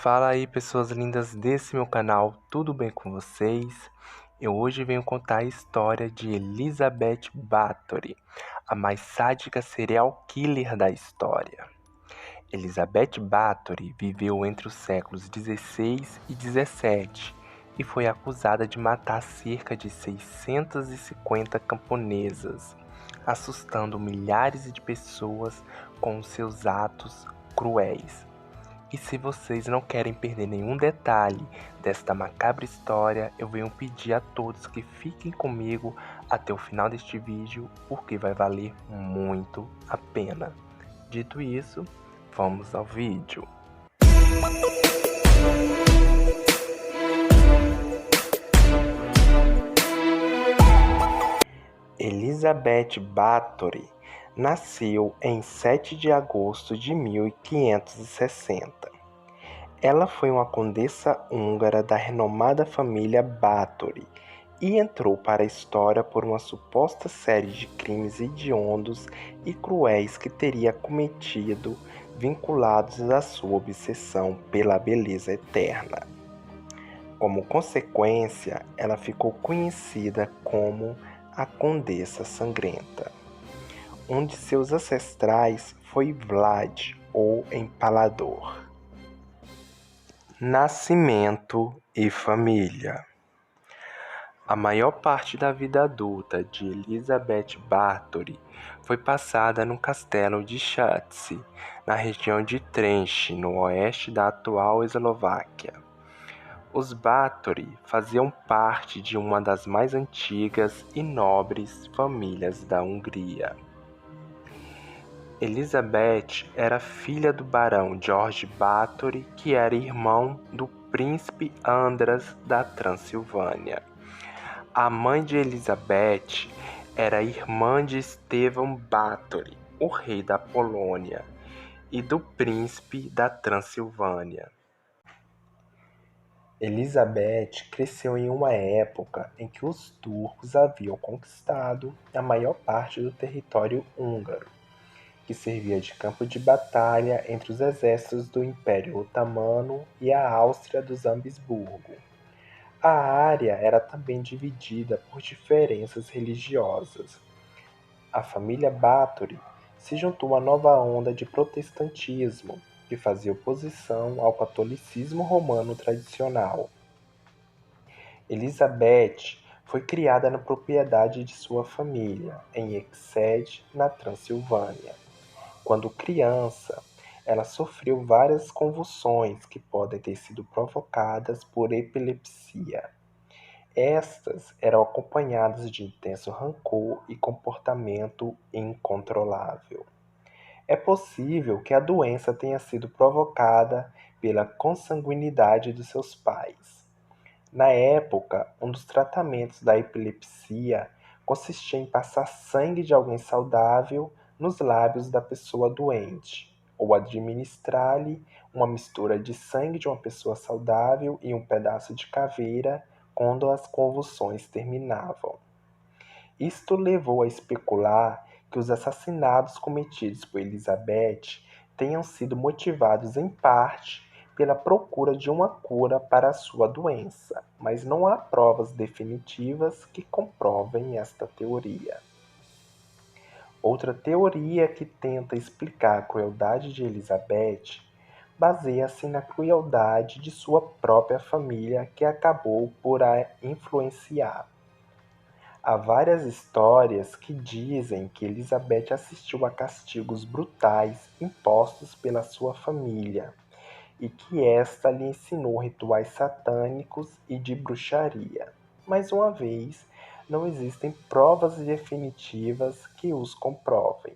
Fala aí, pessoas lindas desse meu canal, tudo bem com vocês? Eu hoje venho contar a história de Elizabeth Bathory, a mais sádica serial killer da história. Elizabeth Bathory viveu entre os séculos 16 e 17 e foi acusada de matar cerca de 650 camponesas, assustando milhares de pessoas com seus atos cruéis. E se vocês não querem perder nenhum detalhe desta macabra história, eu venho pedir a todos que fiquem comigo até o final deste vídeo, porque vai valer muito a pena. Dito isso, vamos ao vídeo. Elizabeth Bathory nasceu em 7 de agosto de 1560. Ela foi uma condessa húngara da renomada família Bathory e entrou para a história por uma suposta série de crimes hediondos e cruéis que teria cometido, vinculados à sua obsessão pela beleza eterna. Como consequência, ela ficou conhecida como a Condessa Sangrenta. Um de seus ancestrais foi Vlad, o Empalador. Nascimento e família. A maior parte da vida adulta de Elizabeth Bathory foi passada no castelo de Chatzy, na região de Trench, no oeste da atual Eslováquia. Os Bathory faziam parte de uma das mais antigas e nobres famílias da Hungria. Elizabeth era filha do barão George Bathory, que era irmão do príncipe Andras da Transilvânia. A mãe de Elizabeth era irmã de Stefan Bathory, o rei da Polônia, e do príncipe da Transilvânia. Elizabeth cresceu em uma época em que os turcos haviam conquistado a maior parte do território húngaro, que servia de campo de batalha entre os exércitos do Império Otomano e a Áustria dos Habsburgo. A área era também dividida por diferenças religiosas. A família Bathory se juntou à nova onda de protestantismo, que fazia oposição ao catolicismo romano tradicional. Elizabeth foi criada na propriedade de sua família, em Exeter, na Transilvânia. Quando criança, ela sofreu várias convulsões que podem ter sido provocadas por epilepsia. Estas eram acompanhadas de intenso rancor e comportamento incontrolável. É possível que a doença tenha sido provocada pela consanguinidade dos seus pais. Na época, um dos tratamentos da epilepsia consistia em passar sangue de alguém saudável nos lábios da pessoa doente, ou administrar-lhe uma mistura de sangue de uma pessoa saudável e um pedaço de caveira quando as convulsões terminavam. Isto levou a especular que os assassinatos cometidos por Elizabeth tenham sido motivados em parte pela procura de uma cura para a sua doença, mas não há provas definitivas que comprovem esta teoria. Outra teoria que tenta explicar a crueldade de Elizabeth baseia-se na crueldade de sua própria família, que acabou por a influenciar. Há várias histórias que dizem que Elizabeth assistiu a castigos brutais impostos pela sua família e que esta lhe ensinou rituais satânicos e de bruxaria. Mais uma vez, não existem provas definitivas que os comprovem.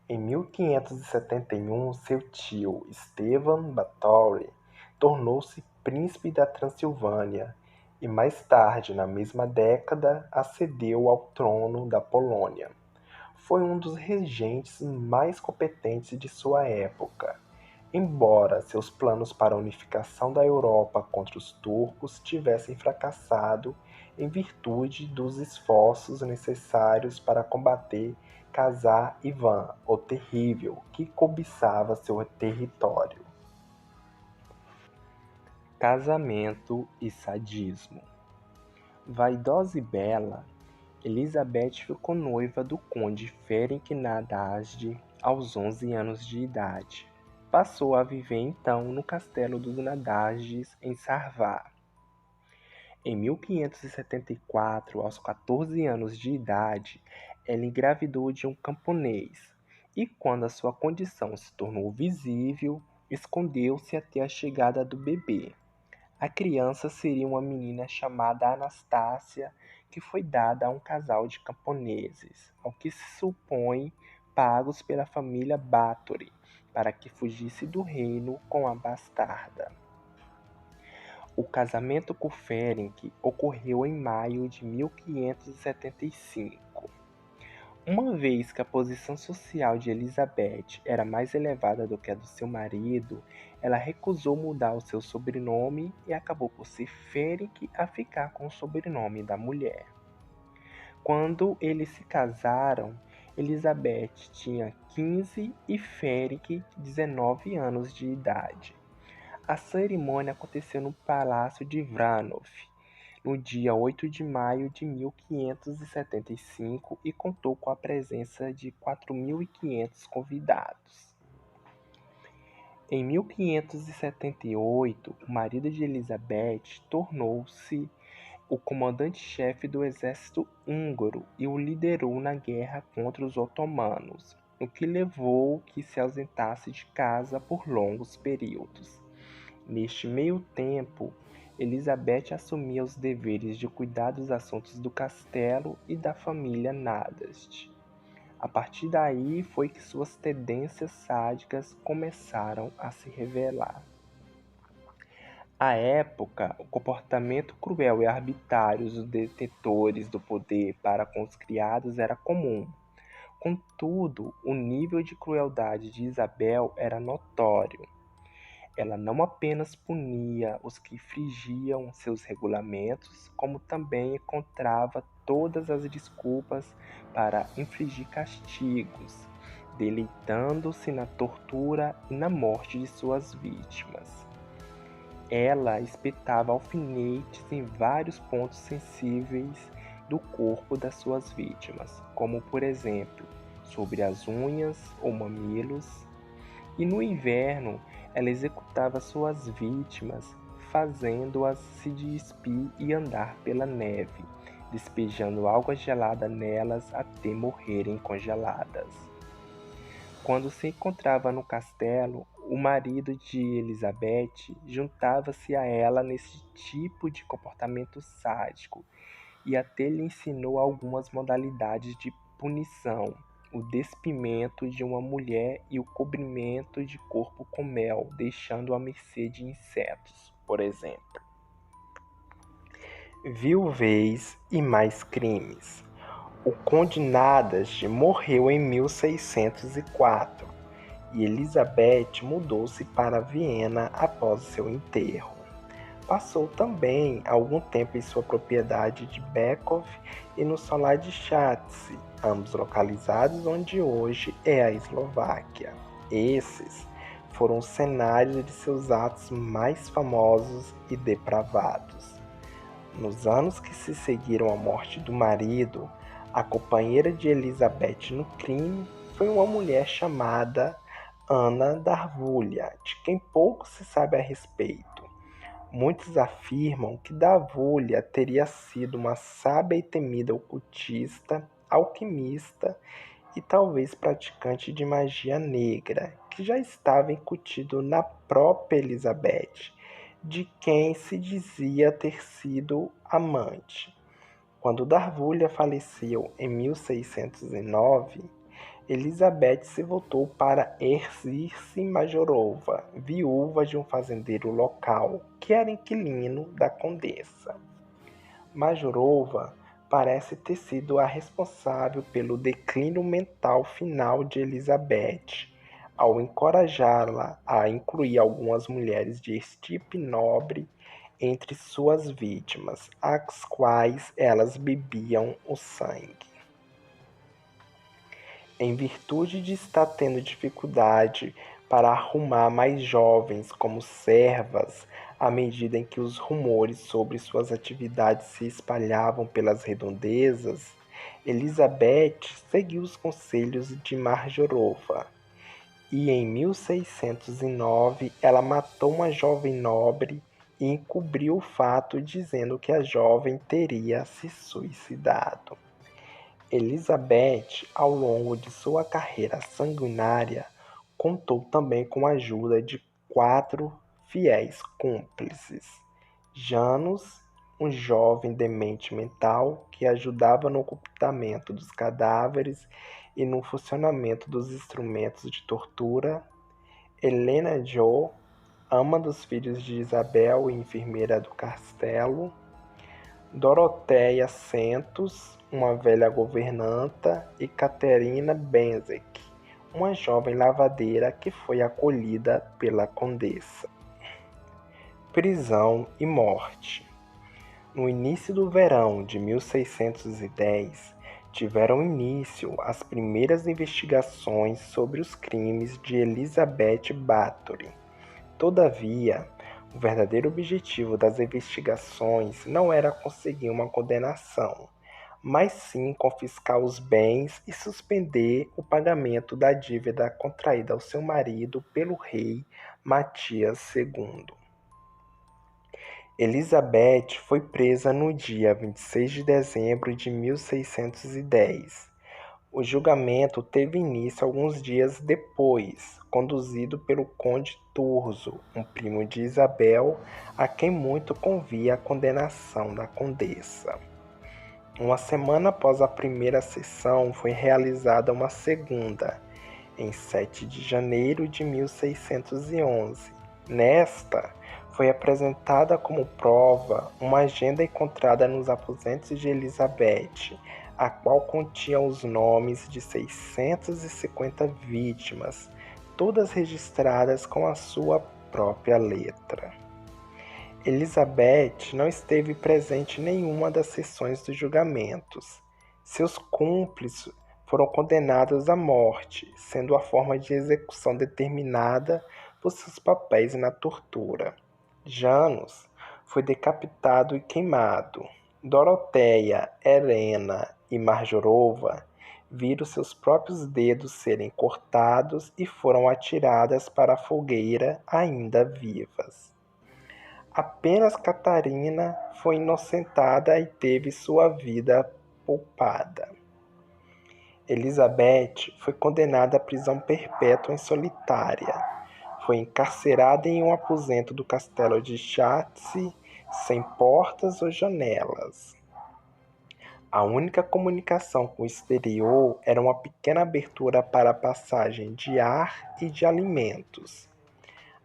Em 1571, seu tio, Stefan Batory, tornou-se príncipe da Transilvânia e mais tarde, na mesma década, ascendeu ao trono da Polônia. Foi um dos regentes mais competentes de sua época. Embora seus planos para a unificação da Europa contra os turcos tivessem fracassado em virtude dos esforços necessários para combater Khazar Ivan, o Terrível, que cobiçava seu território. Casamento e sadismo. Vaidosa e bela, Elizabeth ficou noiva do conde Ferenc Nadasdy aos 11 anos de idade. Passou a viver então no castelo dos Nadasdes em Sarvar. Em 1574, aos 14 anos de idade, ela engravidou de um camponês e, quando a sua condição se tornou visível, escondeu-se até a chegada do bebê. A criança seria uma menina chamada Anastácia, que foi dada a um casal de camponeses, ao que se supõe pagos pela família Báthory, para que fugisse do reino com a bastarda. O casamento com Ferenc ocorreu em maio de 1575. Uma vez que a posição social de Elizabeth era mais elevada do que a do seu marido, ela recusou mudar o seu sobrenome e acabou por ser Ferenc a ficar com o sobrenome da mulher. Quando eles se casaram, Elizabeth tinha 15 e Ferenc 19 anos de idade. A cerimônia aconteceu no Palácio de Vranov, no dia 8 de maio de 1575 e contou com a presença de 4.500 convidados. Em 1578, o marido de Elizabeth tornou-se o comandante-chefe do exército húngaro e o liderou na guerra contra os otomanos, o que levou que se ausentasse de casa por longos períodos. Neste meio tempo, Elizabeth assumia os deveres de cuidar dos assuntos do castelo e da família Nadasdy. A partir daí foi que suas tendências sádicas começaram a se revelar. À época, o comportamento cruel e arbitrário dos detentores do poder para com os criados era comum. Contudo, o nível de crueldade de Isabel era notório. Ela não apenas punia os que infringiam seus regulamentos, como também encontrava todas as desculpas para infligir castigos, deleitando-se na tortura e na morte de suas vítimas. Ela espetava alfinetes em vários pontos sensíveis do corpo das suas vítimas, como por exemplo, sobre as unhas ou mamilos, e no inverno ela executava suas vítimas, fazendo-as se despir e andar pela neve, despejando água gelada nelas até morrerem congeladas. Quando se encontrava no castelo, o marido de Elizabeth juntava-se a ela nesse tipo de comportamento sádico e até lhe ensinou algumas modalidades de punição: o despimento de uma mulher e o cobrimento de corpo com mel, deixando-a à mercê de insetos, por exemplo. Viuvez e mais crimes. O conde Nadasdy morreu em 1604 e Elizabeth mudou-se para Viena após seu enterro. Passou também algum tempo em sua propriedade de Beckov e no solar de Chatzy, ambos localizados onde hoje é a Eslováquia. Esses foram os cenários de seus atos mais famosos e depravados. Nos anos que se seguiram à morte do marido, a companheira de Elizabeth no crime foi uma mulher chamada Ana Darvulha, de quem pouco se sabe a respeito. Muitos afirmam que Darvulha teria sido uma sábia e temida ocultista, alquimista e talvez praticante de magia negra, que já estava incutido na própria Elizabeth, de quem se dizia ter sido amante. Quando Darvulha faleceu em 1609, Elizabeth se voltou para Erzsirce Majorova, viúva de um fazendeiro local, que era inquilino da condessa. Majorova parece ter sido a responsável pelo declínio mental final de Elizabeth, ao encorajá-la a incluir algumas mulheres de estirpe nobre entre suas vítimas, às quais elas bebiam o sangue. Em virtude de estar tendo dificuldade para arrumar mais jovens como servas, À medida em que os rumores sobre suas atividades se espalhavam pelas redondezas, Elizabeth seguiu os conselhos de Marjorova, e em 1609 ela matou uma jovem nobre e encobriu o fato dizendo que a jovem teria se suicidado. Elizabeth, ao longo de sua carreira sanguinária, contou também com a ajuda de 4 fiéis cúmplices: Janus, um jovem demente mental que ajudava no ocultamento dos cadáveres e no funcionamento dos instrumentos de tortura; Helena Joe, ama dos filhos de Isabel e enfermeira do castelo; Doroteia Sentos, uma velha governanta; e Caterina Benczek, uma jovem lavadeira que foi acolhida pela condessa. Prisão e morte. No início do verão de 1610, tiveram início as primeiras investigações sobre os crimes de Elizabeth Bathory. Todavia, o verdadeiro objetivo das investigações não era conseguir uma condenação, mas sim confiscar os bens e suspender o pagamento da dívida contraída ao seu marido pelo rei Matias II. Elizabeth foi presa no dia 26 de dezembro de 1610. O julgamento teve início alguns dias depois, conduzido pelo conde Turzo, um primo de Isabel, a quem muito convia a condenação da condessa. Uma semana após a primeira sessão, foi realizada uma segunda, em 7 de janeiro de 1611. Nesta, foi apresentada como prova uma agenda encontrada nos aposentos de Elizabeth, a qual continha os nomes de 650 vítimas, todas registradas com a sua própria letra. Elizabeth não esteve presente em nenhuma das sessões dos julgamentos. Seus cúmplices foram condenados à morte, sendo a forma de execução determinada por seus papéis na tortura. Janus foi decapitado e queimado. Doroteia, Helena e Marjorova viram seus próprios dedos serem cortados e foram atiradas para a fogueira ainda vivas. Apenas Catarina foi inocentada e teve sua vida poupada. Elizabeth foi condenada à prisão perpétua em solitária. Foi encarcerada em um aposento do castelo de Chertsey, sem portas ou janelas. A única comunicação com o exterior era uma pequena abertura para a passagem de ar e de alimentos.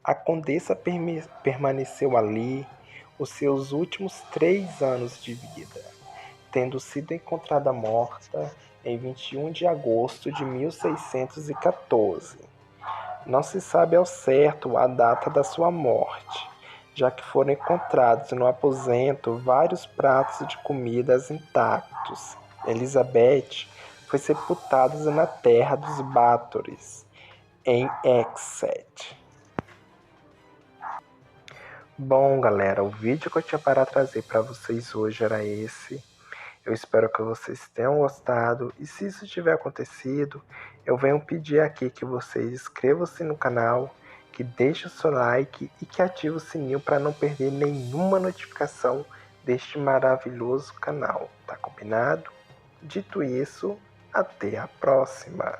A condessa permaneceu ali os seus últimos 3 anos de vida, tendo sido encontrada morta em 21 de agosto de 1614. Não se sabe ao certo a data da sua morte, já que foram encontrados no aposento vários pratos de comidas intactos. Elizabeth foi sepultada na terra dos Bathories, em Exeter. Bom, galera, o vídeo que eu tinha para trazer para vocês hoje era esse. Eu espero que vocês tenham gostado, e se isso tiver acontecido, eu venho pedir aqui que vocês inscrevam-se no canal, que deixem o seu like e que ativem o sininho para não perder nenhuma notificação deste maravilhoso canal, tá combinado? Dito isso, até a próxima!